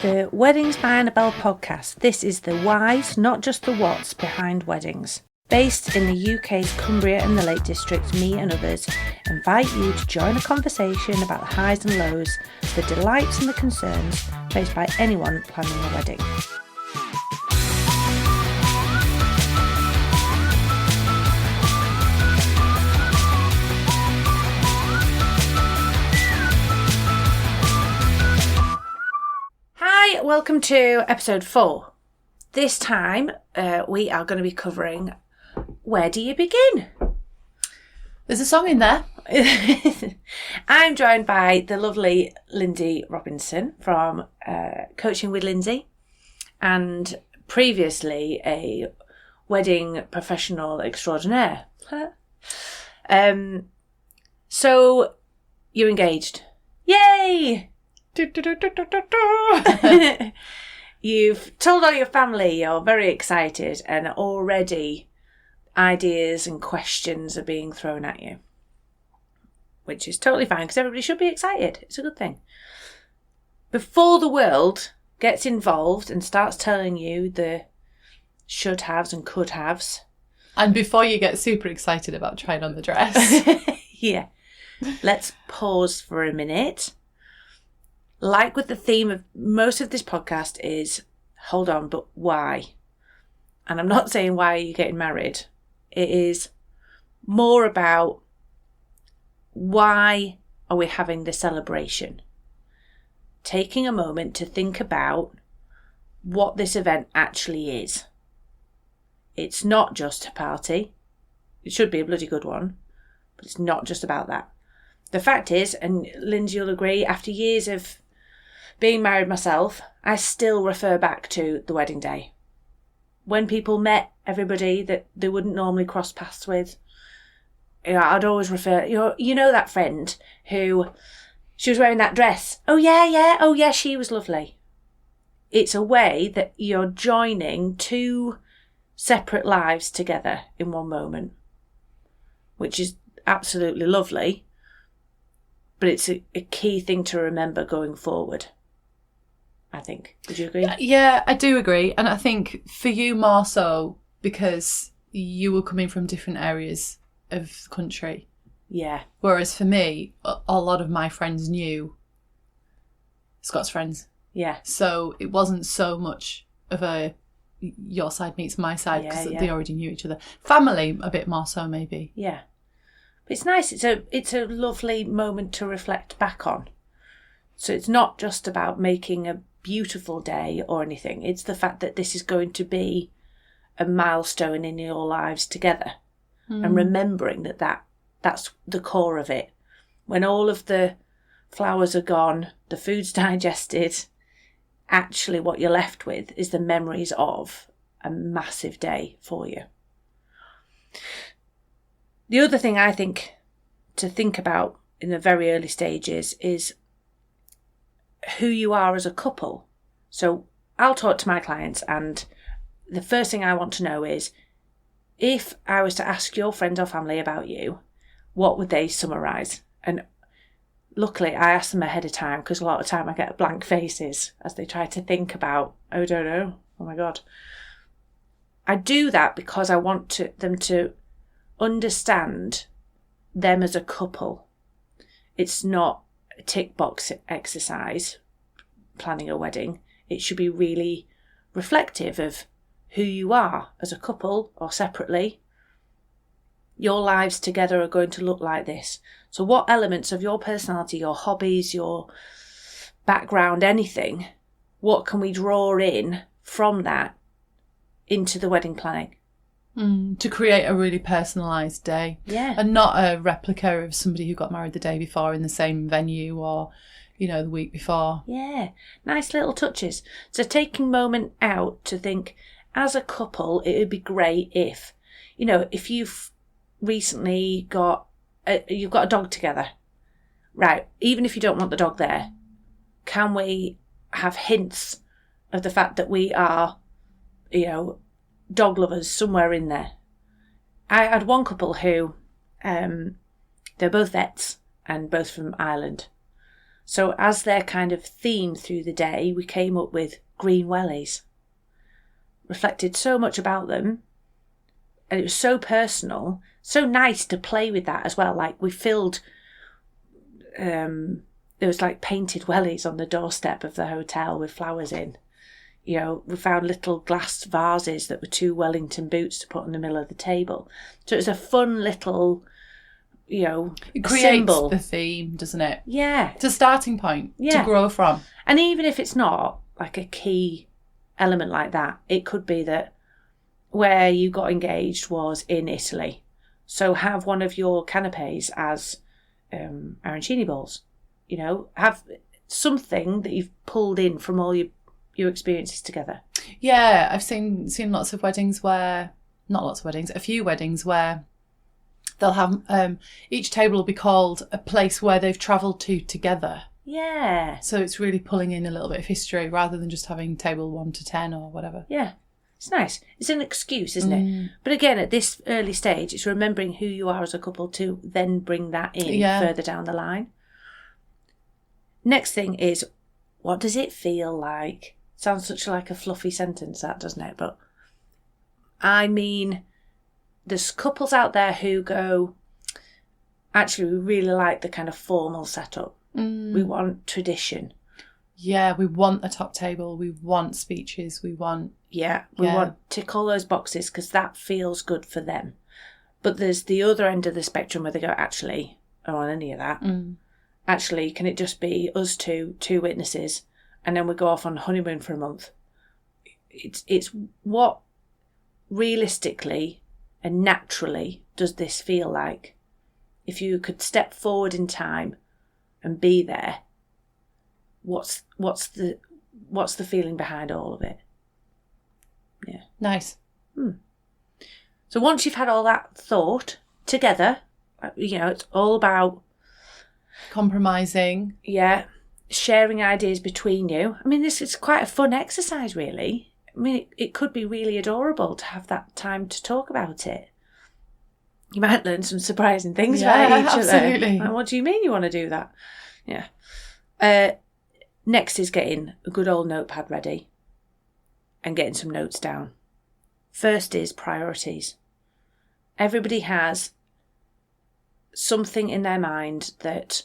the Weddings by Annabel podcast. This is the whys, not just the whats, behind weddings. Based in the UK's Cumbria and the Lake District, me and others invite you to join a conversation about the highs and lows, the delights and the concerns faced by anyone planning a wedding. Hi, welcome to episode 4. This time we are going to be covering where do you begin? There's a song in there. I'm joined by the lovely Lindsey Robinson from Coaching with Lindsey, and previously a wedding professional extraordinaire. So you're engaged. Yay! You've told all your family you're very excited, and already ideas and questions are being thrown at you, which is totally fine because everybody should be excited. It's a good thing. Before the world gets involved and starts telling you the should haves and could haves, and before you get super excited about trying on the dress, yeah, let's pause for a minute. Like with the theme of most of this podcast is, hold on, but why? And I'm not saying why are you getting married. It is more about why are we having the celebration? Taking a moment to think about what this event actually is. It's not just a party. It should be a bloody good one, but it's not just about that. The fact is, and Lindsey will agree, after years of being married myself, I still refer back to the wedding day. When people met everybody that they wouldn't normally cross paths with, I'd always refer, you know that friend who, she was wearing that dress. Oh yeah, she was lovely. It's a way that you're joining two separate lives together in one moment, which is absolutely lovely, but it's a key thing to remember going forward, I think. Would you agree? Yeah, I do agree. And I think for you more so because you were coming from different areas of the country. Yeah. Whereas for me, a lot of my friends knew Scott's friends. Yeah. So it wasn't so much of a your side meets my side because they already knew each other. Family, a bit more so maybe. Yeah. But it's nice. It's a lovely moment to reflect back on. So it's not just about making a beautiful day or anything. It's the fact that this is going to be a milestone in your lives together, and remembering that's the core of it. When all of the flowers are gone, the food's digested, actually what you're left with is the memories of a massive day for you. The other thing I think to think about in the very early stages is who you are as a couple. So I'll talk to my clients, and the first thing I want to know is, if I was to ask your friends or family about you, what would they summarise? And luckily I ask them ahead of time, because a lot of time I get blank faces as they try to think about, oh, don't know, oh my God. I do that because I want them to understand them as a couple. It's not a tick box exercise, planning a wedding. It should be really reflective of who you are as a couple or separately. Your lives together are going to look like this. So what elements of your personality, your hobbies, your background, anything, what can we draw in from that into the wedding planning? To create a really personalised day. Yeah. And not a replica of somebody who got married the day before in the same venue or, the week before. Yeah. Nice little touches. So taking a moment out to think, as a couple, it would be great if, if you've recently you've got a dog together, right? Even if you don't want the dog there, can we have hints of the fact that we are, dog lovers somewhere in there? I had one couple who, they're both vets and both from Ireland. So as their kind of theme through the day, we came up with green wellies. Reflected so much about them, and it was so personal, so nice to play with that as well. Like we filled, there was like painted wellies on the doorstep of the hotel with flowers in. You know, we found little glass vases that were 2 Wellington boots to put in the middle of the table. So it was a fun little, you know, it creates symbol. The theme, doesn't it? Yeah. It's a starting point to grow from. And even if it's not like a key element like that, it could be that where you got engaged was in Italy. So have one of your canapes as arancini balls. You know, have something that you've pulled in from all your experiences together. Yeah, I've seen lots of weddings where, not lots of weddings, a few weddings where they'll have, each table will be called a place where they've travelled to together. Yeah. So it's really pulling in a little bit of history rather than just having table 1 to 10 or whatever. Yeah. It's nice. It's an excuse, isn't it? But again, at this early stage, it's remembering who you are as a couple to then bring that in further down the line. Next thing is, what does it feel like? Sounds such like a fluffy sentence, that, doesn't it? But I mean, there's couples out there who go, actually, we really like the kind of formal setup. We want tradition. Yeah, we want a top table. We want speeches. We want... Yeah, we want to tick all those boxes because that feels good for them. But there's the other end of the spectrum where they go, actually, I don't want any of that. Actually, can it just be us two witnesses, and then we go off on honeymoon for a month? It's what realistically and naturally does this feel like? If you could step forward in time and be there, what's the feeling behind all of it? Yeah. Nice. So once you've had all that thought together, you know, it's all about compromising. Yeah. Sharing ideas between you. I mean, this is quite a fun exercise, really. I mean, it could be really adorable to have that time to talk about it. You might learn some surprising things about each absolutely. other. Like, what do you mean you want to do that? Yeah. Next is getting a good old notepad ready and getting some notes down. First is priorities. Everybody has something in their mind that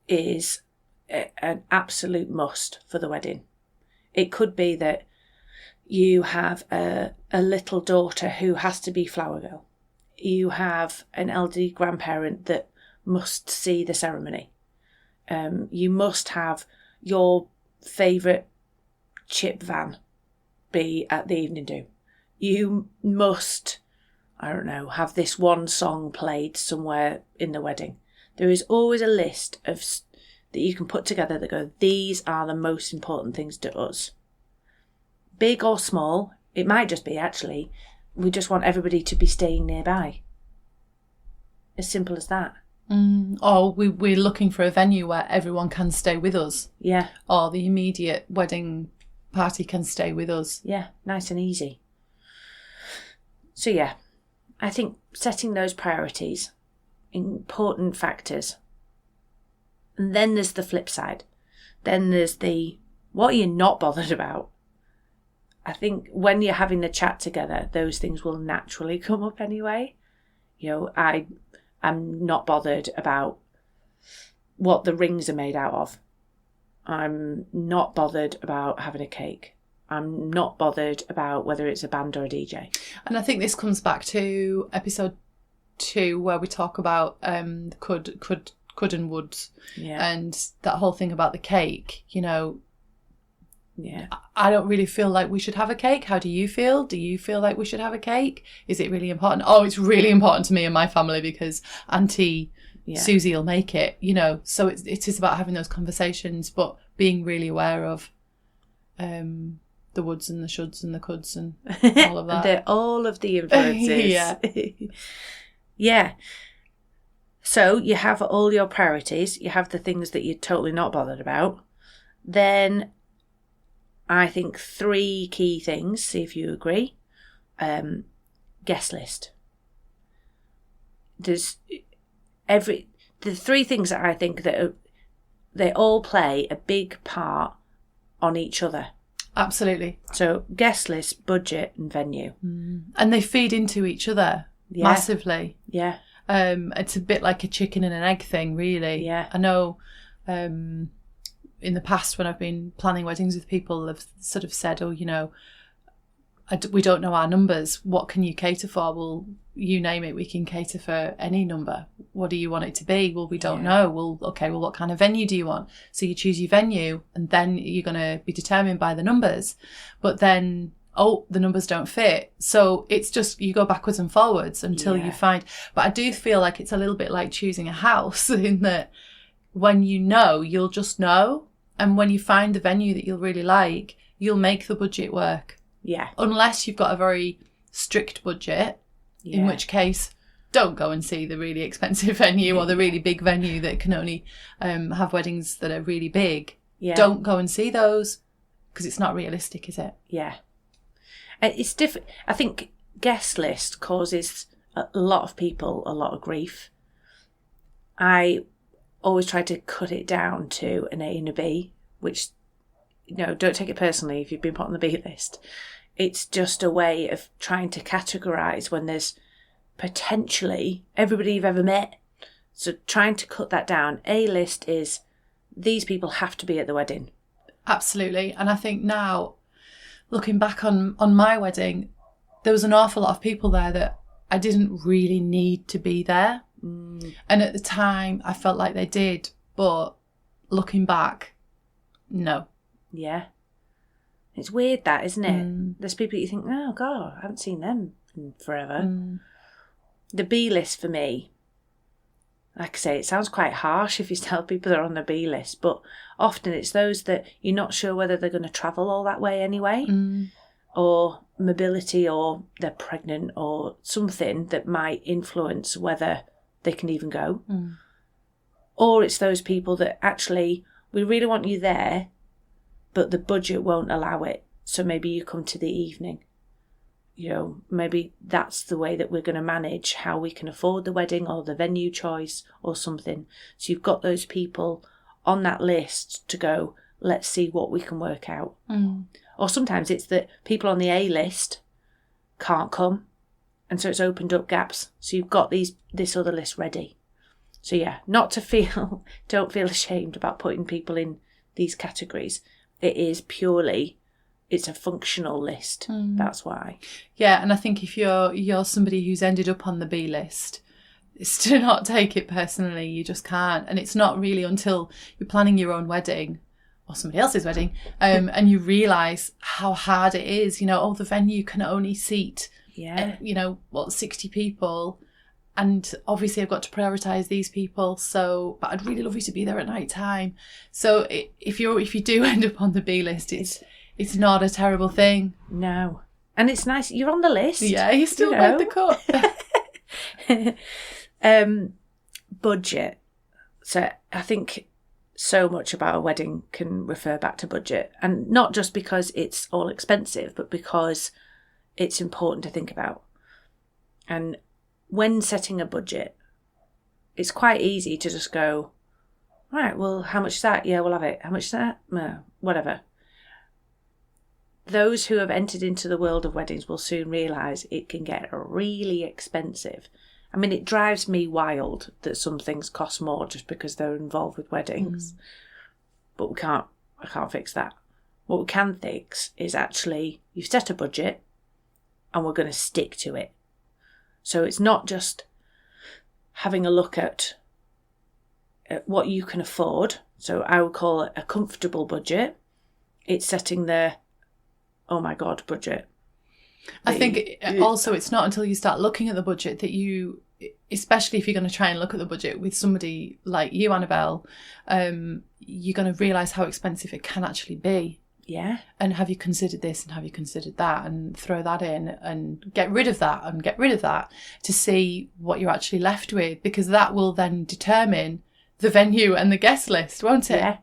is an absolute must for the wedding. It could be that you have a little daughter who has to be flower girl. You have an elderly grandparent that must see the ceremony. You must have your favourite chip van be at the evening do. You must, I don't know, have this one song played somewhere in the wedding. There is always a list of that you can put together that go, these are the most important things to us. Big or small, it might just be actually, we just want everybody to be staying nearby. As simple as that. Or we're looking for a venue where everyone can stay with us. Yeah. Or the immediate wedding party can stay with us. Yeah, nice and easy. So yeah, I think setting those priorities, important factors. And then there's the flip side. Then there's the, what are you not bothered about? I think when you're having the chat together, those things will naturally come up anyway. You know, I'm not bothered about what the rings are made out of. I'm not bothered about having a cake. I'm not bothered about whether it's a band or a DJ. And I think this comes back to episode 2 where we talk about could and would. Yeah. And that whole thing about the cake, you know. Yeah. I don't really feel like we should have a cake. How do you feel? Do you feel like we should have a cake? Is it really important? Oh, it's really important to me and my family because Auntie Susie will make it, you know. So it is about having those conversations, but being really aware of the woulds and the shoulds and the coulds and all of that. All of the influences. Yeah. Yeah. So you have all your priorities. You have the things that you're totally not bothered about. Then I think 3 key things, see if you agree. Guest list. There's the 3 things that I think that they all play a big part on each other. Absolutely. So guest list, budget and venue. And they feed into each other massively. Yeah. It's a bit like a chicken and an egg thing, really. Yeah. I know in the past when I've been planning weddings with people, have sort of said, we don't know our numbers. What can you cater for? Well, you name it, we can cater for any number. What do you want it to be? Well, we don't know. Well, okay, well, what kind of venue do you want? So you choose your venue and then you're going to be determined by the numbers. But then, the numbers don't fit. So it's just, you go backwards and forwards until you find. But I do feel like it's a little bit like choosing a house in that when you know, you'll just know. And when you find the venue that you'll really like, you'll make the budget work. Yeah. Unless you've got a very strict budget, in which case, don't go and see the really expensive venue or the really big venue that can only have weddings that are really big. Yeah. Don't go and see those because it's not realistic, is it? Yeah. It's different. I think guest list causes a lot of people a lot of grief. I always try to cut it down to an A and a B, which, don't take it personally if you've been put on the B list. It's just a way of trying to categorise when there's potentially everybody you've ever met. So trying to cut that down. A list is these people have to be at the wedding. Absolutely. And I think now, looking back on my wedding, there was an awful lot of people there that I didn't really need to be there. And at the time, I felt like they did. But looking back, no. Yeah. It's weird that, isn't it? There's people you think, oh, God, I haven't seen them in forever. The B list for me, like I say, it sounds quite harsh if you tell people they're on the B list, but often it's those that you're not sure whether they're going to travel all that way anyway, or mobility, or they're pregnant, or something that might influence whether they can even go. Or it's those people that actually, we really want you there, but the budget won't allow it. So maybe you come to the evening. Maybe that's the way that we're going to manage how we can afford the wedding or the venue choice or something. So you've got those people on that list to go, let's see what we can work out. Or sometimes it's that people on the A list can't come. And so it's opened up gaps. So you've got this other list ready. So yeah, don't feel ashamed about putting people in these categories. It is purely, it's a functional list. That's why. Yeah, and I think if you're somebody who's ended up on the B list, it's to not take it personally. You just can't. And it's not really until you're planning your own wedding or somebody else's wedding and you realise how hard it is. The venue can only seat, 60 people. And obviously I've got to prioritise these people. But I'd really love you to be there at night time. So if you do end up on the B list, it's not a terrible thing. No. And it's nice. You're on the list. Yeah, you still made the cut. Budget. So I think so much about a wedding can refer back to budget. And not just because it's all expensive, but because it's important to think about. And when setting a budget, it's quite easy to just go, right, well, how much is that? Yeah, we'll have it. How much is that? No, whatever. Those who have entered into the world of weddings will soon realise it can get really expensive. I mean, it drives me wild that some things cost more just because they're involved with weddings. But I can't fix that. What we can fix is actually, you've set a budget and we're going to stick to it. So it's not just having a look at what you can afford. So I would call it a comfortable budget. It's setting the, oh my God, budget. I think also it's not until you start looking at the budget that you, especially if you're going to try and look at the budget with somebody like you, Annabel, you're going to realise how expensive it can actually be. Yeah. And have you considered this and have you considered that, and throw that in and get rid of that and get rid of that to see what you're actually left with, because that will then determine the venue and the guest list, won't it? Yeah.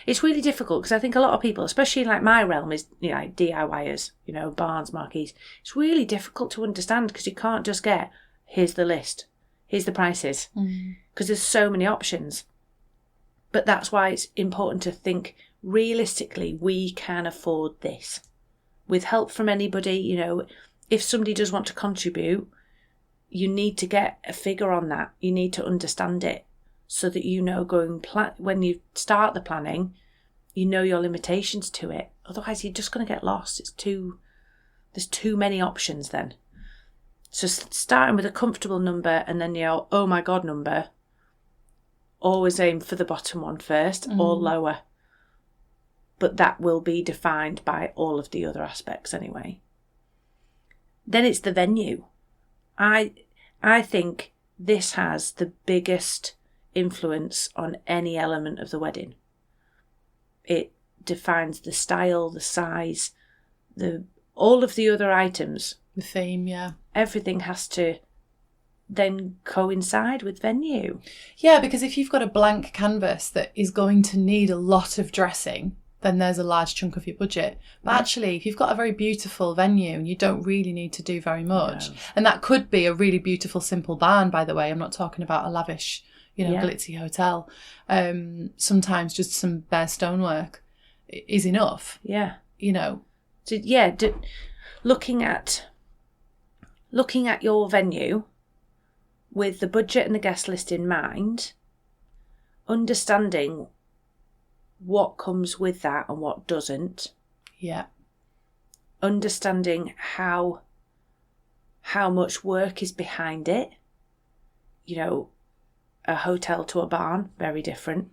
It's really difficult because I think a lot of people, especially like my realm is, like DIYers, barns, marquees. It's really difficult to understand because you can't just get, here's the list, here's the prices, because there's so many options. But that's why it's important to think realistically, we can afford this. With help from anybody, you know, if somebody does want to contribute, you need to get a figure on that. You need to understand it so that you know when you start the planning, you know your limitations to it. Otherwise, you're just going to get lost. There's too many options then. So starting with a comfortable number and then your oh my God number, always aim for the bottom one first or lower. But that will be defined by all of the other aspects anyway. Then it's the venue. I think this has the biggest influence on any element of the wedding. It defines the style, the size, all of the other items. The theme, yeah. Everything has to then coincide with venue. Yeah, because if you've got a blank canvas that is going to need a lot of dressing, then there's a large chunk of your budget. But actually, if you've got a very beautiful venue, you don't really need to do very much. No. And that could be a really beautiful, simple barn, by the way. I'm not talking about a lavish, glitzy hotel. Sometimes just some bare stonework is enough. Yeah. So, looking at your venue with the budget and the guest list in mind, understanding what comes with that and what doesn't. Yeah. Understanding how much work is behind it. A hotel to a barn, very different.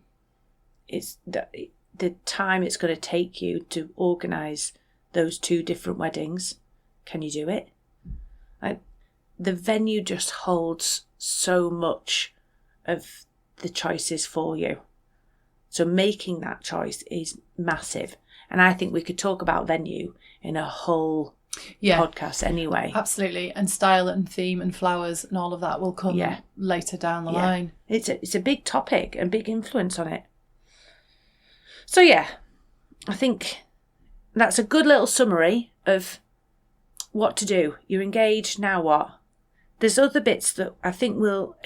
It's the time it's going to take you to organise those two different weddings. Can you do it? The venue just holds so much of the choices for you. So making that choice is massive. And I think we could talk about venue in a whole podcast anyway. Absolutely. And style and theme and flowers and all of that will come later down the line. It's a big topic and big influence on it. So I think that's a good little summary of what to do. You're engaged, now what? There's other bits that I think we'll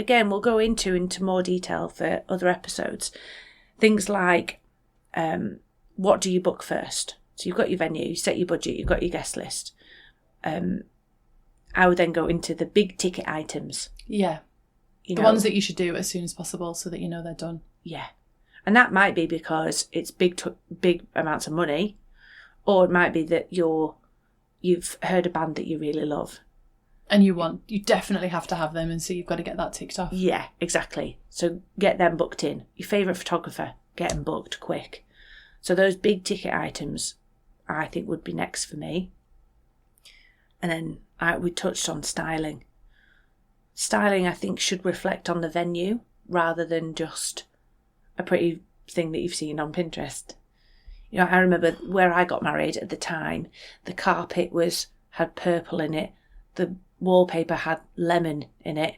go into more detail for other episodes. Things like what do you book first? So you've got your venue, you set your budget, you've got your guest list. I would then go into the big ticket items. Yeah. The ones that you should do as soon as possible so that you know they're done. Yeah. And that might be because it's big amounts of money, or it might be that you've heard a band that you really love. And you definitely have to have them, and so you've got to get that ticked off. Yeah, exactly. So get them booked in. Your favourite photographer, get them booked quick. So those big ticket items, I think, would be next for me. And then we touched on styling. Styling, I think, should reflect on the venue rather than just a pretty thing that you've seen on Pinterest. I remember where I got married at the time, the carpet had purple in it. The wallpaper had lemon in it.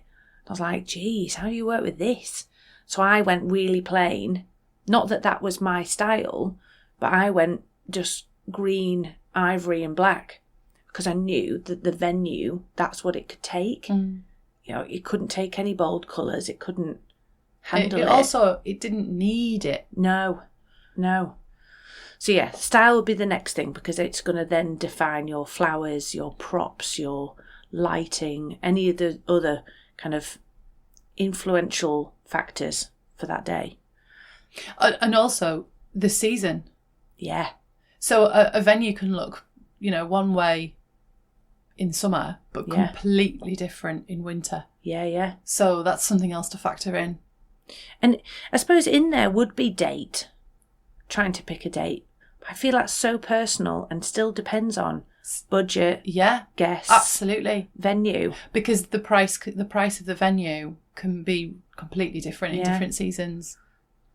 I was like, geez, how do you work with this? So I went really plain. Not that was my style, but I went just green, ivory and black because I knew that the venue, that's what it could take. It couldn't take any bold colours. It couldn't handle it. Also, it didn't need it. No. So style will be the next thing because it's going to then define your flowers, your props, your lighting, any of the other kind of influential factors for that day. And also the season. Yeah. So a venue can look, one way in summer, but completely different in winter. Yeah. So that's something else to factor in. And I suppose in there would be date, trying to pick a date. I feel that's so personal and still depends on budget, guests, absolutely, venue, because the price of the venue can be completely different in different seasons.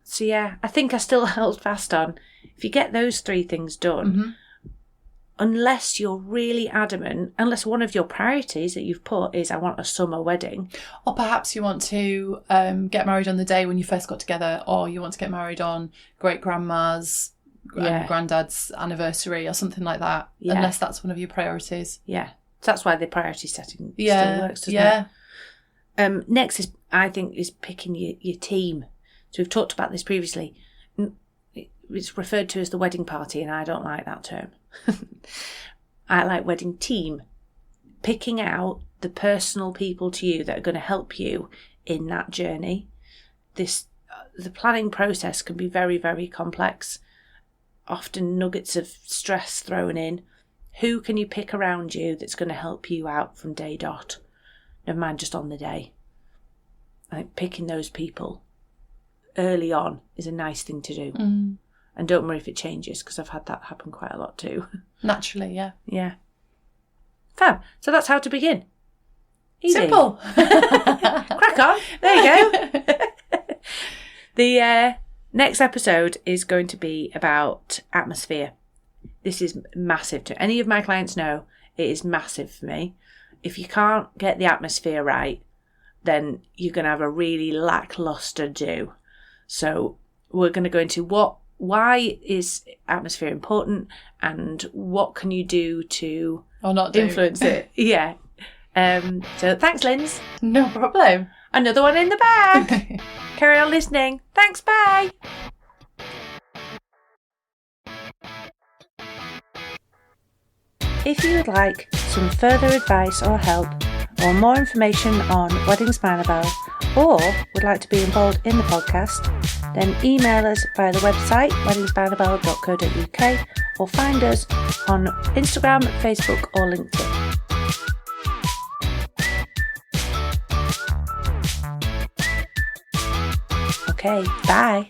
So I think I still held fast on if you get those three things done, unless you're really adamant, unless one of your priorities that you've put is I want a summer wedding, or perhaps you want to get married on the day when you first got together, or you want to get married on great grandma's granddad's anniversary or something like that, unless that's one of your priorities. So that's why the priority setting still works, doesn't it? Next is, I think, is picking your team. So we've talked about this previously. It's referred to as the wedding party, and I don't like that term. I like wedding team. Picking out the personal people to you that are going to help you in that journey. The planning process can be very, very complex. Often nuggets of stress thrown in. Who can you pick around you that's going to help you out from day dot? Never mind just on the day. I think picking those people early on is a nice thing to do. And don't worry if it changes, because I've had that happen quite a lot too. Naturally, yeah. Yeah. Fab. So that's how to begin. Easy. Simple. Crack on. There you go. The next episode is going to be about atmosphere. This is massive. To any of my clients know, it is massive for me. If you can't get the atmosphere right, then you're going to have a really lackluster do. So we're going to go into why is atmosphere important, and what can you do to influence it. Yeah. So thanks, Linz. No problem. Another one in the bag. Carry on listening. Thanks, bye. If you would like some further advice or help, or more information on weddings by Annabel, or would like to be involved in the podcast, then email us via the website weddingsbyannabel.co.uk, or find us on Instagram, Facebook or LinkedIn. Okay, bye.